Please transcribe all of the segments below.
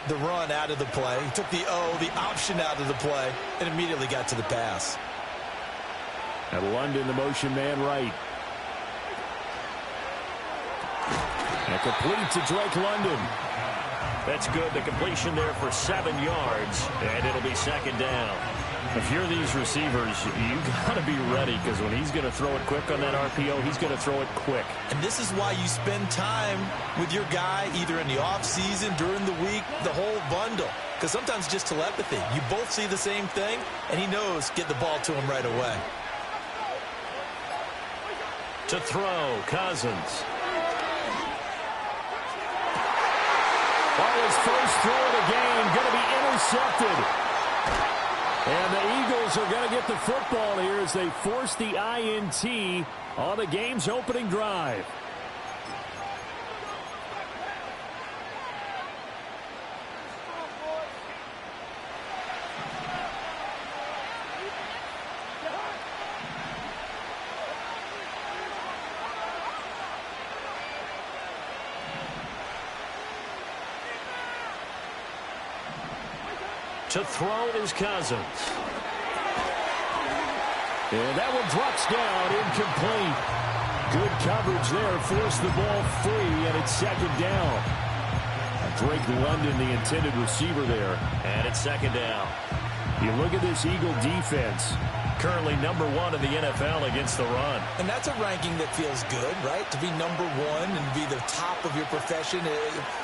the run out of the play. He took the option out of the play, and immediately got to the pass. And London, the motion man right. And complete to Drake London. That's good. The completion there for 7 yards, and it'll be second down. If you're these receivers, you've got to be ready, because when he's going to throw it quick on that RPO, he's going to throw it quick. And this is why you spend time with your guy either in the offseason, during the week, the whole bundle. Because sometimes just telepathy. You both see the same thing, and he knows get the ball to him right away. To throw, Cousins. His first throw of the game going to be intercepted. And the Eagles are going to get the football here as they force the INT on the game's opening drive. To throw is Cousins. And that one drops down, incomplete. Good coverage there, forced the ball free, and it's second down. Drake London, the intended receiver there. And it's second down. You look at this Eagle defense. Currently #1 in the NFL against the run. And that's a ranking that feels good, right? To be #1 and be the top of your profession.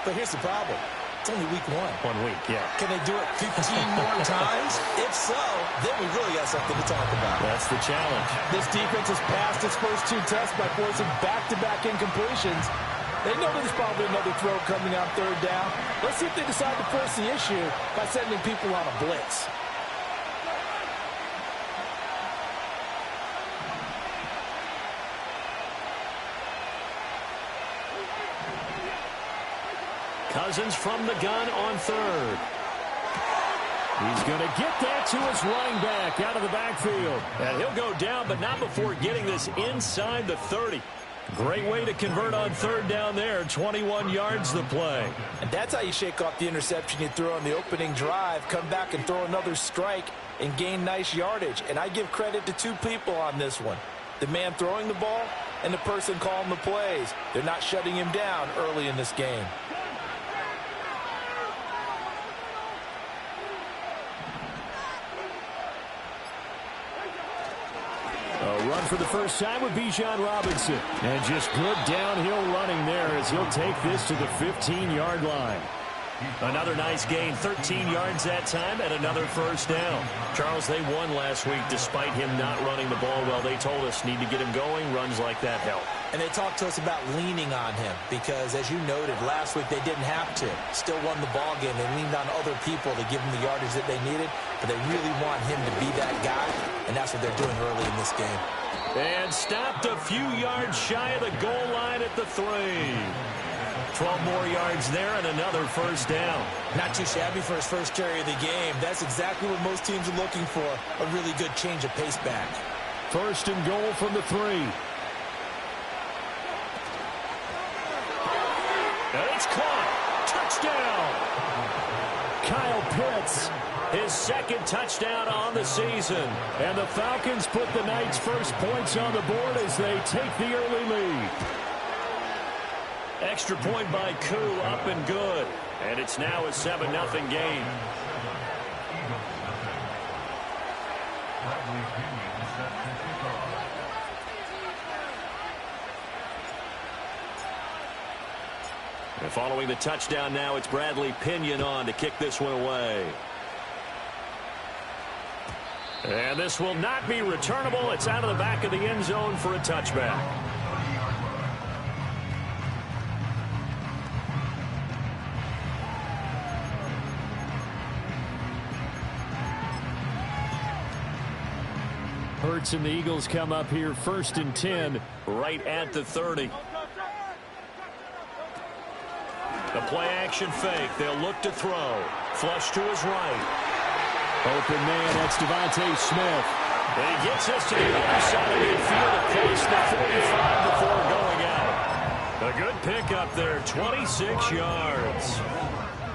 But here's the problem. It's only week 1. 1 week, yeah. Can they do it 15 more times? If so, then we really got something to talk about. That's the challenge. This defense has passed its first 2 tests by forcing back-to-back incompletions. They know there's probably another throw coming on 3rd down. Let's see if they decide to force the issue by sending people on a blitz. Cousins from the gun on 3rd. He's going to get that to his running back out of the backfield. And he'll go down, but not before getting this inside the 30. Great way to convert on 3rd down there. 21 yards the play. And that's how you shake off the interception you threw on the opening drive. Come back and throw another strike and gain nice yardage. And I give credit to 2 people on this one. The man throwing the ball and the person calling the plays. They're not shutting him down early in this game. A run for the first time with Bijan Robinson. And just good downhill running there as he'll take this to the 15-yard line. Another nice gain, 13 yards that time, and another first down. Charles, they won last week despite him not running the ball well. They told us need to get him going. Runs like that help. And they talked to us about leaning on him because, as you noted, last week they didn't have to. Still won the ball game. They leaned on other people to give them the yardage that they needed, but they really want him to be that guy, and that's what they're doing early in this game. And stopped a few yards shy of the goal line at the 3. 12 more yards there and another first down. Not too shabby for his first carry of the game. That's exactly what most teams are looking for, a really good change of pace back. First and goal from the 3. And it's caught. Touchdown. Kyle Pitts, his 2nd touchdown on the season. And the Falcons put the Knights' first points on the board as they take the early lead. Extra point by Koo, up and good. And it's now a 7-0 game. And following the touchdown now, it's Bradley Pinion on to kick this one away. And this will not be returnable. It's out of the back of the end zone for a touchback. Hurts and the Eagles come up here 1st and 10. Right at the 30. The play action fake. They'll look to throw. Flush to his right. Open man, that's Devontae Smith. And he gets us to the other side of midfield across the 45 before going out. A good pickup there, 26 yards.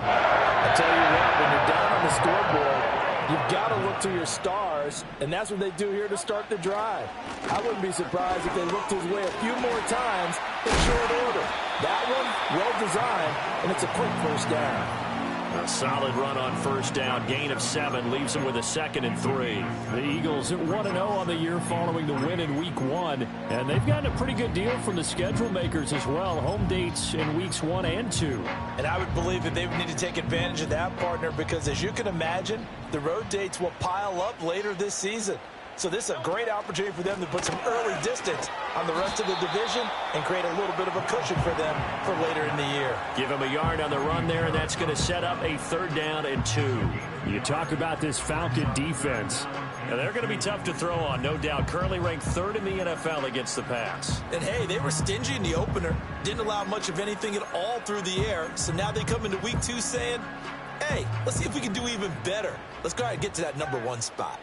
I tell you what, when you're down on the scoreboard, you've got to look to your stars, and that's what they do here to start the drive. I wouldn't be surprised if they looked his way a few more times in short order. That one, well designed, and it's a quick first down. A solid run on first down. Gain of 7 leaves them with a 2nd and 3. The Eagles at 1-0 on the year following the win in Week 1. And they've gotten a pretty good deal from the schedule makers as well. Home dates in Weeks 1 and 2. And I would believe that they would need to take advantage of that, partner, because as you can imagine, the road dates will pile up later this season. So this is a great opportunity for them to put some early distance on the rest of the division and create a little bit of a cushion for them for later in the year. Give them a yard on the run there, and that's going to set up a 3rd down and 2. You talk about this Falcon defense. Now, they're going to be tough to throw on, no doubt. Currently ranked 3rd in the NFL against the pass. And, hey, they were stingy in the opener. Didn't allow much of anything at all through the air. So now they come into Week 2 saying, hey, let's see if we can do even better. Let's go ahead and get to that number 1 spot.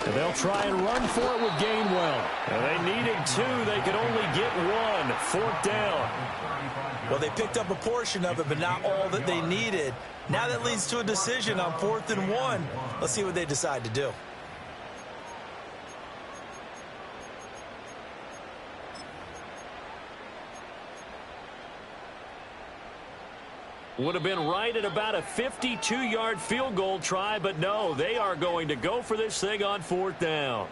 And they'll try and run for it with Gainwell. And they needed 2. They could only get 1. 4th down. Well, they picked up a portion of it, but not all that they needed. Now that leads to a decision on 4th and 1. Let's see what they decide to do. Would have been right at about a 52-yard field goal try, but no, they are going to go for this thing on 4th down.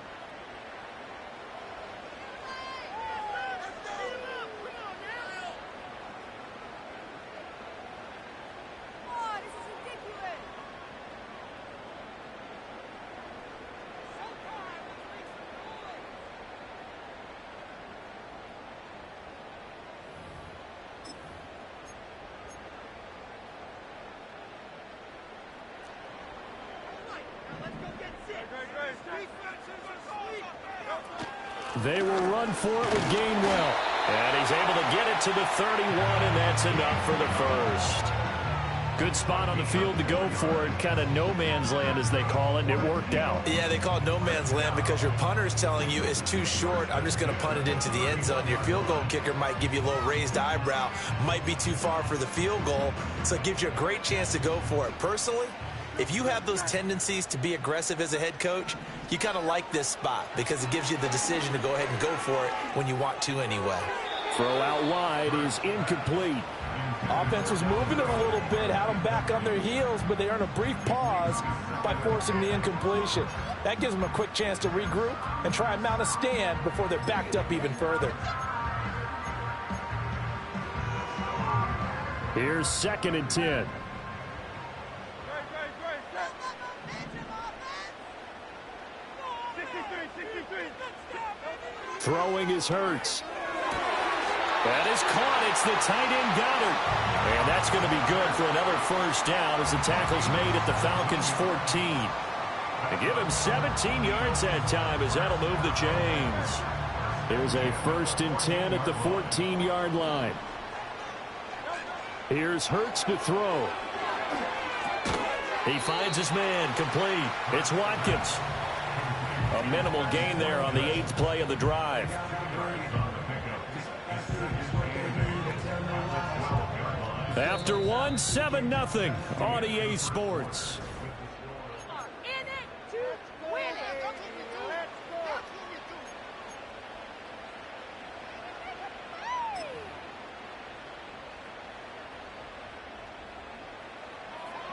They will run for it with Gainwell. And he's able to get it to the 31, and that's enough for the first. Good spot on the field to go for it. Kind of no man's land, as they call it, and it worked out. Yeah, they call it no man's land because your punter is telling you it's too short. I'm just going to punt it into the end zone. Your field goal kicker might give you a little raised eyebrow. Might be too far for the field goal, so it gives you a great chance to go for it. Personally, if you have those tendencies to be aggressive as a head coach, you kind of like this spot because it gives you the decision to go ahead and go for it when you want to anyway. Throw out wide is incomplete. Offense was moving it a little bit, had them back on their heels, but they earn a brief pause by forcing the incompletion. That gives them a quick chance to regroup and try and mount a stand before they're backed up even further. Here's 2nd and 10. Throwing is Hurts. That is caught. It's the tight end Goddard. And that's going to be good for another first down as the tackle's made at the Falcons' 14. They give him 17 yards that time as that'll move the chains. There's a 1st and 10 at the 14-yard line. Here's Hurts to throw. He finds his man, complete. It's Watkins. A minimal gain there on the 8th play of the drive. After 1, 7-0 on EA Sports.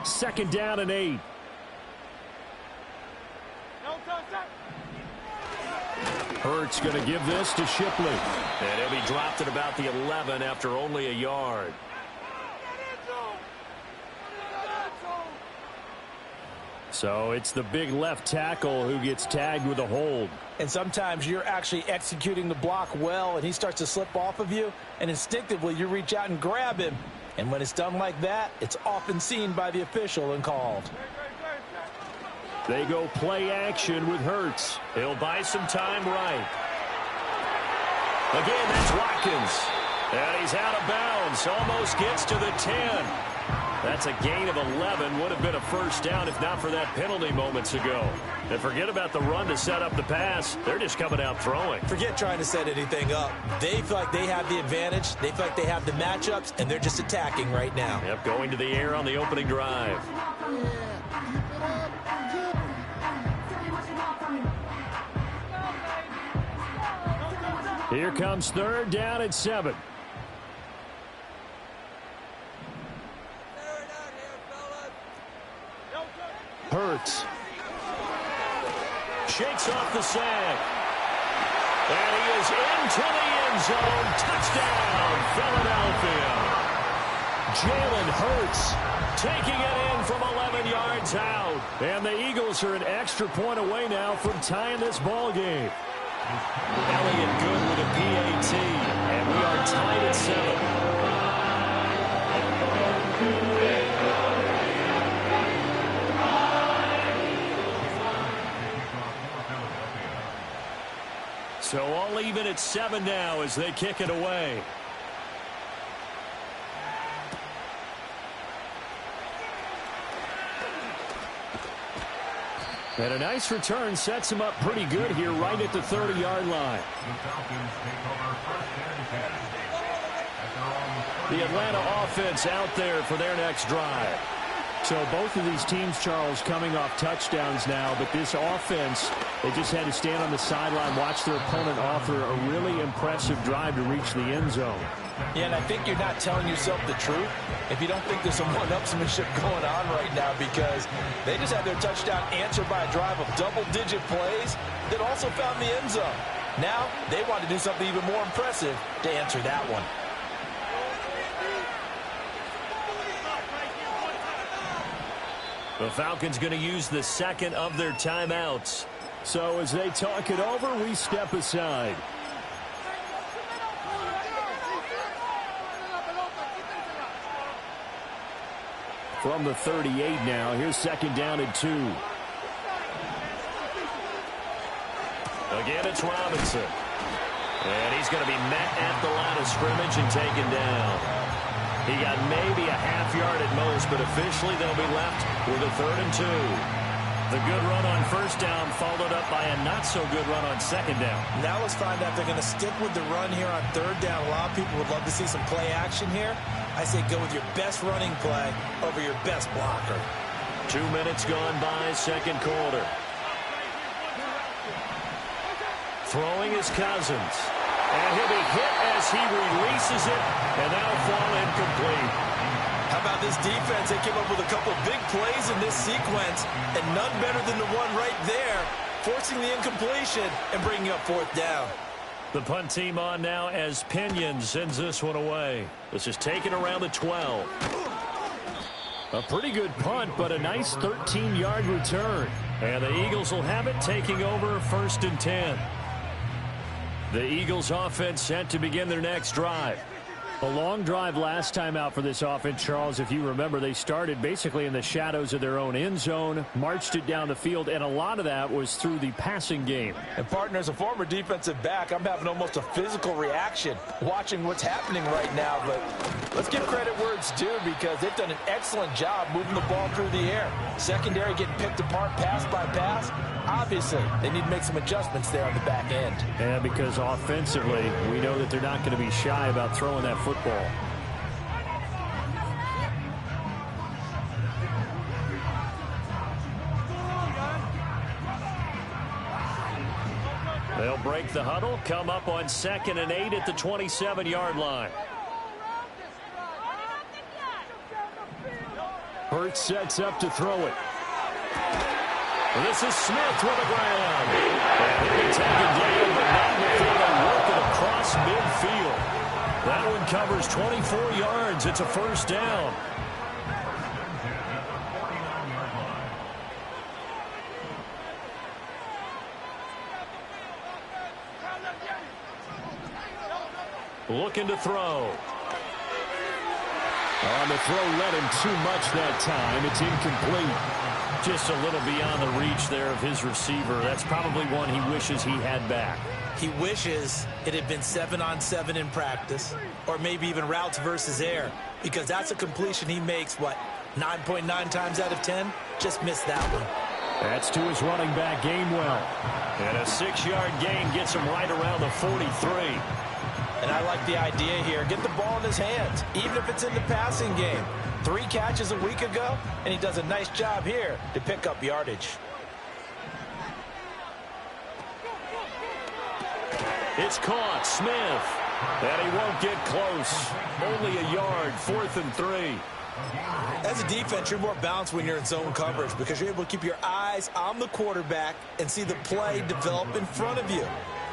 Second down and 8. Hurts going to give this to Shipley. And he'll be dropped at about the 11 after only a yard. So it's the big left tackle who gets tagged with a hold. And sometimes you're actually executing the block well, and he starts to slip off of you, and instinctively you reach out and grab him. And when it's done like that, it's often seen by the official and called. They go play action with Hurts. He'll buy some time right. Again, that's Watkins. And he's out of bounds. Almost gets to the 10. That's a gain of 11. Would have been a first down if not for that penalty moments ago. And forget about the run to set up the pass. They're just coming out throwing. Forget trying to set anything up. They feel like they have the advantage. They feel like they have the matchups, and they're just attacking right now. Yep, going to the air on the opening drive. Here comes third down and 7. Hurts. Shakes off the sack. And he is into the end zone. Touchdown, Philadelphia. Jalen Hurts Taking it in from 11 yards out. And the Eagles are an extra point away now from tying this ball game. Elliott good with a PAT. And we are tied at 7. So all even at 7 now as they kick it away. And a nice return sets him up pretty good here right at the 30-yard line. The Atlanta offense out there for their next drive. So both of these teams, Charles, coming off touchdowns now, but this offense, they just had to stand on the sideline, watch their opponent offer a really impressive drive to reach the end zone. Yeah, and I think you're not telling yourself the truth if you don't think there's some one-upsmanship going on right now, because they just had their touchdown answered by a drive of double-digit plays that also found the end zone. Now they want to do something even more impressive to answer that one. The Falcons going to use the second of their timeouts. So as they talk it over, we step aside. From the 38 now, here's second down and 2. Again, it's Robinson. And he's going to be met at the line of scrimmage and taken down. He got maybe a half yard at most, but officially they'll be left with a 3rd and 2. The good run on first down followed up by a not-so-good run on second down. Now let's find out if they're going to stick with the run here on 3rd down. A lot of people would love to see some play action here. I say go with your best running play over your best blocker. 2 minutes gone by, second quarter. Throwing is Cousins. And he'll be hit as he releases it, and that'll fall incomplete. How about this defense? They came up with a couple of big plays in this sequence, and none better than the one right there, forcing the incompletion and bringing up 4th down. The punt team on now as Pinion sends this one away. This is taken around the 12. A pretty good punt, but a nice 13-yard return. And the Eagles will have it, taking over 1st and 10. The Eagles offense set to begin their next drive. A long drive last time out for this offense, Charles. If you remember, they started basically in the shadows of their own end zone, marched it down the field, and a lot of that was through the passing game. And partner, as a former defensive back, I'm having almost a physical reaction watching what's happening right now. But let's give credit where it's due, because they've done an excellent job moving the ball through the air. Secondary getting picked apart pass by pass. Obviously, they need to make some adjustments there on the back end. Yeah, because offensively, we know that they're not going to be shy about throwing that football. They'll break the huddle, come up on 2nd and 8 at the 27-yard line. Hurts sets up to throw it. This is Smith with the ground. And he'll be taken down, but not before they work it across midfield. That one covers 24 yards. It's a 1st down. Looking to throw. On the throw, led him too much that time. It's incomplete. Just a little beyond the reach there of his receiver. That's probably one he wishes he had back. He wishes it had been 7-on-7 in practice, or maybe even routes versus air, because that's a completion he makes, 9.9 times out of 10? Just missed that one. That's to his running back, Gainwell. And a 6-yard gain gets him right around the 43. And I like the idea here. Get the ball in his hands, even if it's in the passing game. 3 catches a week ago, and he does a nice job here to pick up yardage. It's caught. Smith. And he won't get close. Only a yard. 4th and 3. As a defense, you're more balanced when you're in zone coverage because you're able to keep your eyes on the quarterback and see the play develop in front of you.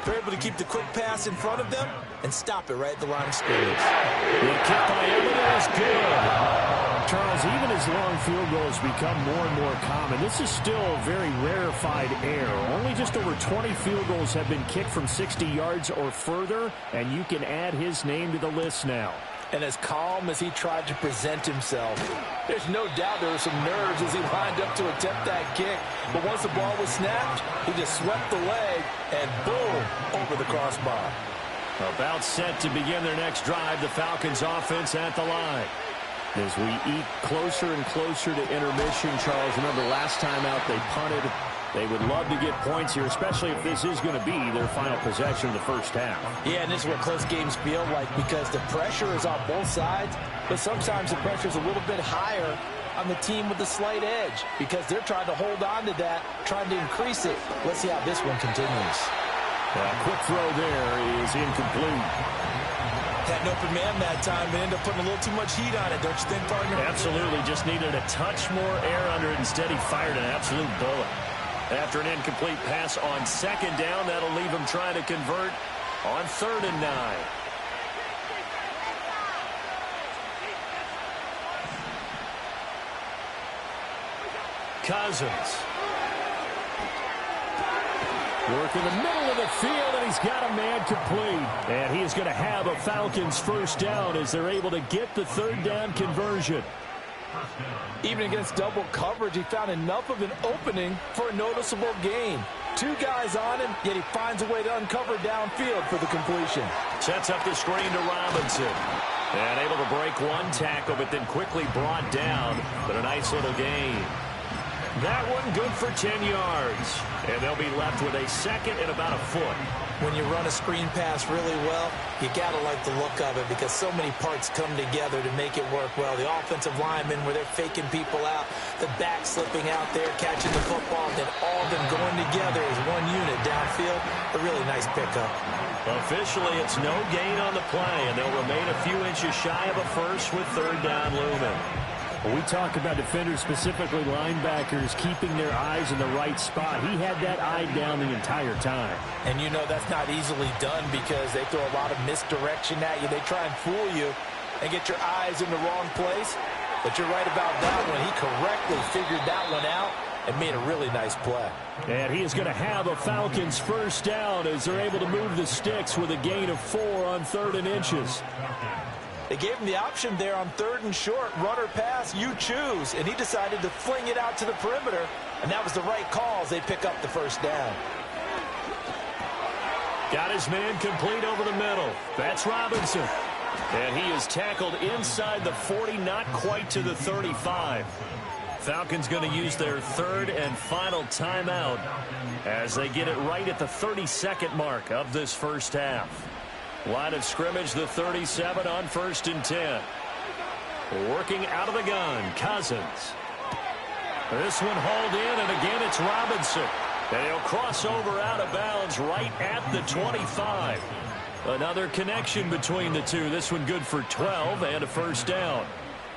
They're able to keep the quick pass in front of them and stop it right at the line of scrimmage. The kick by Eminem is good. Charles, even as long field goals become more and more common, this is still a very rarefied air. Only just over 20 field goals have been kicked from 60 yards or further, and you can add his name to the list now. And as calm as he tried to present himself, there's no doubt there were some nerves as he lined up to attempt that kick. But once the ball was snapped, he just swept the leg and boom, over the crossbar. About set to begin their next drive, the Falcons offense at the line. As we eat closer and closer to intermission, Charles, remember last time out they punted. They would love to get points here, especially if this is going to be their final possession of the first half. Yeah, and this is what close games feel like because the pressure is on both sides, but sometimes the pressure is a little bit higher on the team with the slight edge because they're trying to hold on to that, trying to increase it. Let's see how this one continues. Quick throw there is incomplete. Had an open man that time, but ended up putting a little too much heat on it, don't you think, partner? Absolutely. Just needed a touch more air under it. Instead, he fired an absolute bullet. After an incomplete pass on 2nd down, that'll leave him trying to convert on 3rd and 9. Cousins. Work in the middle of the field, and he's got a man complete. And he is going to have a Falcons first down as they're able to get the 3rd down conversion. Even against double coverage, he found enough of an opening for a noticeable gain. 2 guys on him, yet he finds a way to uncover downfield for the completion. Sets up the screen to Robinson. And able to break 1 tackle, but then quickly brought down. But a nice little gain. That one good for 10 yards. And they'll be left with a 2nd and about a foot. When you run a screen pass really well, you got to like the look of it because so many parts come together to make it work well. The offensive linemen where they're faking people out, the back slipping out there, catching the football, and then all of them going together as one unit downfield. A really nice pickup. Officially, it's no gain on the play, and they'll remain a few inches shy of a first with 3rd down looming. When we talk about defenders, specifically linebackers, keeping their eyes in the right spot, he had that eye down the entire time. And you know that's not easily done because they throw a lot of misdirection at you. They try and fool you and get your eyes in the wrong place. But you're right about that one. He correctly figured that one out and made a really nice play. And he is going to have a Falcons first down as they're able to move the sticks with a gain of 4 on 3rd and inches. They gave him the option there on 3rd and short, run or pass, you choose. And he decided to fling it out to the perimeter, and that was the right call as they pick up the first down. Got his man complete over the middle. That's Robinson. And he is tackled inside the 40, not quite to the 35. Falcons going to use their 3rd and final timeout as they get it right at the 32nd mark of this first half. Line of scrimmage, the 37 on 1st and 10. Working out of the gun, Cousins. This one hauled in, and again it's Robinson. And he'll cross over out of bounds right at the 25. Another connection between the two. This one good for 12 and a first down.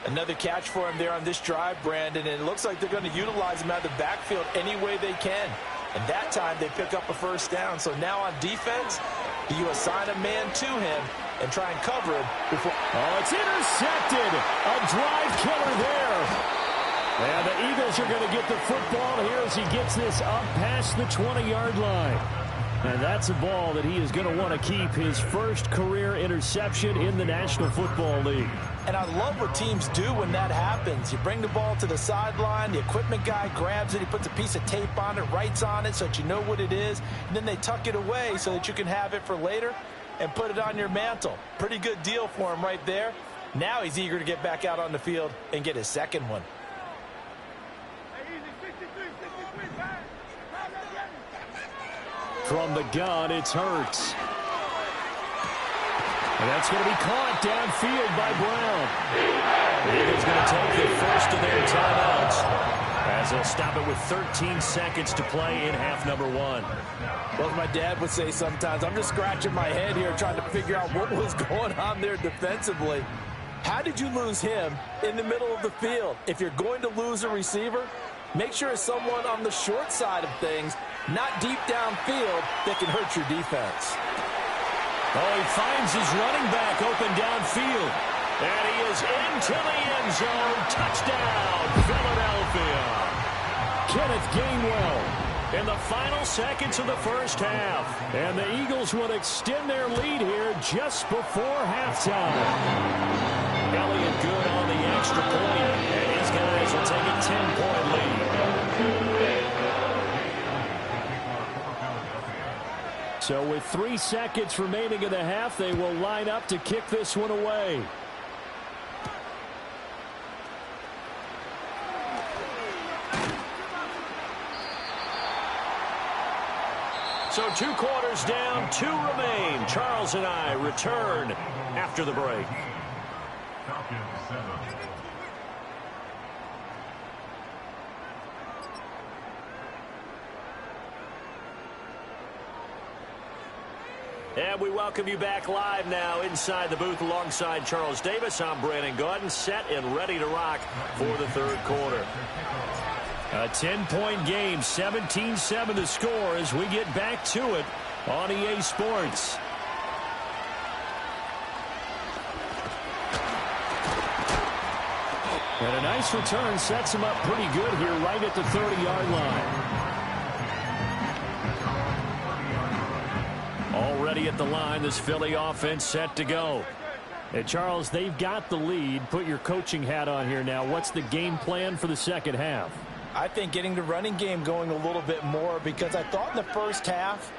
Another catch for him there on this drive, Brandon, and it looks like they're going to utilize him out of the backfield any way they can. And that time they pick up a first down. So now on defense, do you assign a man to him and try and cover him before? Oh, it's intercepted. A drive killer there. And the Eagles are going to get the football here as he gets this up past the 20-yard line. And that's a ball that he is going to want to keep, his first career interception in the National Football League. And I love what teams do when that happens. You bring the ball to the sideline, the equipment guy grabs it, he puts a piece of tape on it, writes on it so that you know what it is, and then they tuck it away so that you can have it for later and put it on your mantle. Pretty good deal for him right there. Now he's eager to get back out on the field and get his second one. From the gun, it's Hurts. And that's going to be caught downfield by Brown. The Eagles going to take the first of their timeouts as they'll stop it with 13 seconds to play in half number one. Well, as my dad would say sometimes, I'm just scratching my head here trying to figure out what was going on there defensively. How did you lose him in the middle of the field? If you're going to lose a receiver, make sure it's someone on the short side of things, not deep downfield, that can hurt your defense. Oh, he finds his running back open downfield. And he is into the end zone. Touchdown, Philadelphia. Kenneth Gainwell. In the final seconds of the first half. And the Eagles will extend their lead here just before halftime. Elliott good on the extra point. And his guys will take a 10-point lead. So with 3 seconds remaining in the half, they will line up to kick this one away. So 2 quarters down, 2 remain. Charles and I return after the break. And we welcome you back live now inside the booth alongside Charles Davis. I'm Brandon Gaudin, set and ready to rock for the third quarter. A 10-point game, 17-7 the score as we get back to it on EA Sports. And a nice return sets him up pretty good here right at the 30-yard line. Already at the line, this Philly offense set to go. Hey, Charles, they've got the lead. Put your coaching hat on here now. What's the game plan for the second half? I think getting the running game going a little bit more, because I thought in the first half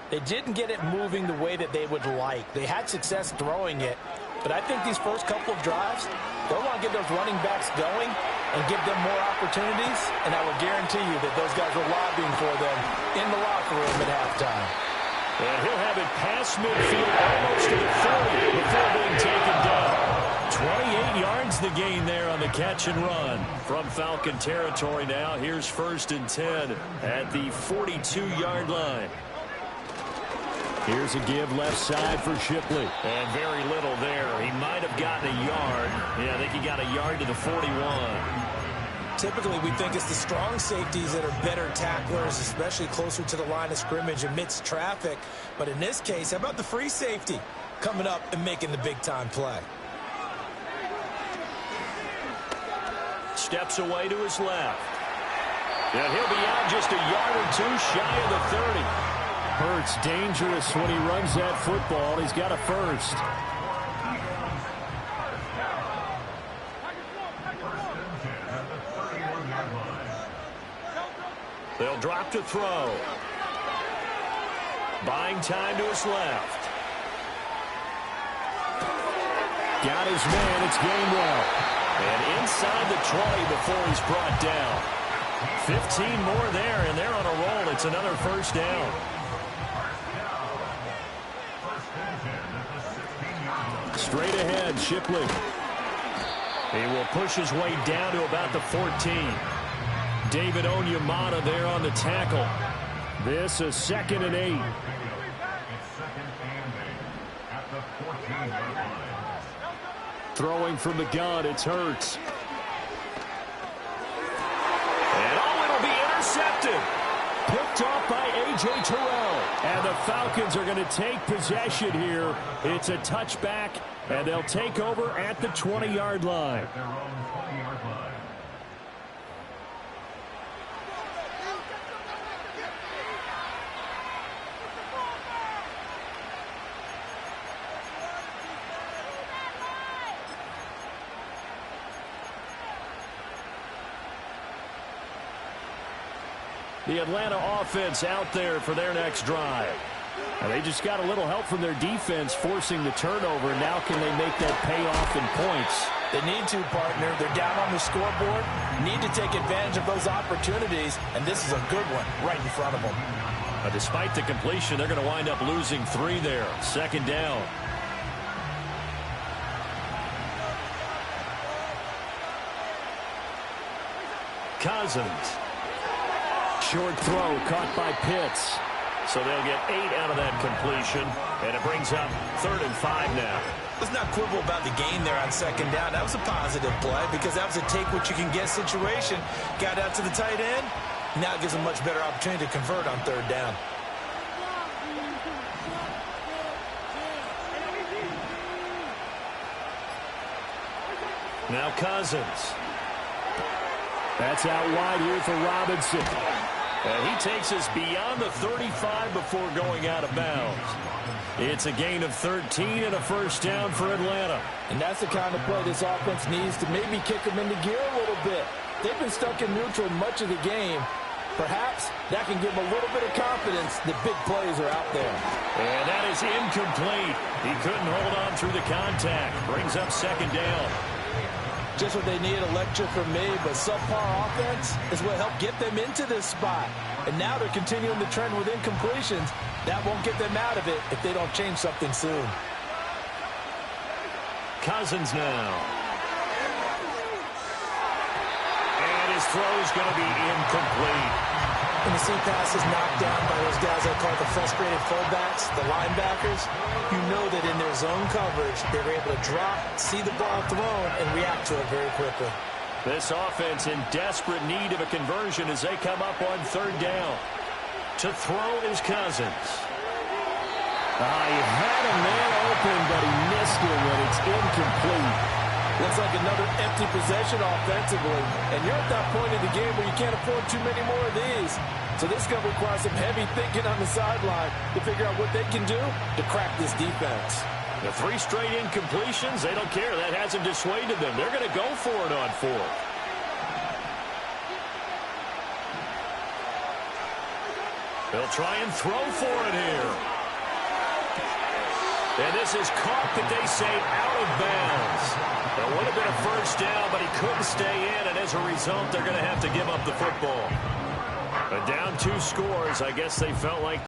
they didn't get it moving the way that they would like. They had success throwing it, but I think these first couple of drives, they'll want to get those running backs going and give them more opportunities, and I will guarantee you that those guys were lobbying for them in the locker room at halftime. And he'll have it past midfield almost to the 40 before being taken down. 28 yards the gain there on the catch and run. From Falcon territory now, here's 1st and 10 at the 42-yard line. Here's a give left side for Shipley. And very little there. He might have gotten a yard. Yeah, I think he got a yard to the 41. Typically, we think it's the strong safeties that are better tacklers, especially closer to the line of scrimmage amidst traffic. But in this case, how about the free safety coming up and making the big-time play? Steps away to his left. And he'll be out just a yard or 2 shy of the 30. Hurts dangerous when he runs that football. He's got a first. They'll drop to throw. Buying time to his left. Got his man. It's Gainwell. And inside the 20 before he's brought down. 15 more there, and they're on a roll. It's another first down. Straight ahead, Shipley. He will push his way down to about the 14. David Onyemata there on the tackle. This is 2nd and 8. Throwing from the gun, it's Hurts. And it'll be intercepted. Picked off by A.J. Terrell. And the Falcons are going to take possession here. It's a touchback, and they'll take over at the 20-yard line. The Atlanta offense out there for their next drive. And they just got a little help from their defense forcing the turnover. Now can they make that pay off in points? They need to, partner. They're down on the scoreboard. Need to take advantage of those opportunities, and this is a good one right in front of them. Despite the completion, they're going to wind up losing 3 there. Second down. Cousins. Short throw caught by Pitts. So they'll get 8 out of that completion, and it brings up 3rd and 5 now. Let's not quibble about the gain there on second down. That was a positive play because that was a take-what-you-can-get situation. Got out to the tight end. Now it gives them much better opportunity to convert on 3rd down. Now Cousins. That's out wide here for Robinson. And he takes us beyond the 35 before going out of bounds. It's a gain of 13 and a first down for Atlanta. And that's the kind of play this offense needs to maybe kick them into gear a little bit. They've been stuck in neutral much of the game. Perhaps that can give them a little bit of confidence that big plays are out there. And that is incomplete. He couldn't hold on through the contact. Brings up second down. Just what they need, a lecture from me, but subpar offense is what helped get them into this spot. And now they're continuing the trend with incompletions. That won't get them out of it if they don't change something soon. Cousins now. And his throw's going to be incomplete. When the pass is knocked down by those guys I call the frustrated fullbacks, the linebackers, you know that in their zone coverage, they're able to drop, see the ball thrown, and react to it very quickly. This offense in desperate need of a conversion as they come up on 3rd down. To throw is Cousins. He had a man open, but he missed him, and it's incomplete. Looks like another empty possession offensively. And you're at that point in the game where you can't afford too many more of these. So this is going to require some heavy thinking on the sideline to figure out what they can do to crack this defense. The 3 straight incompletions, they don't care. That hasn't dissuaded them. They're going to go for it on 4th. They'll try and throw for it here. And this is caught that they say out of bounds. It would have been a first down, but he couldn't stay in, and as a result, they're going to have to give up the football. But down 2 scores, I guess they felt like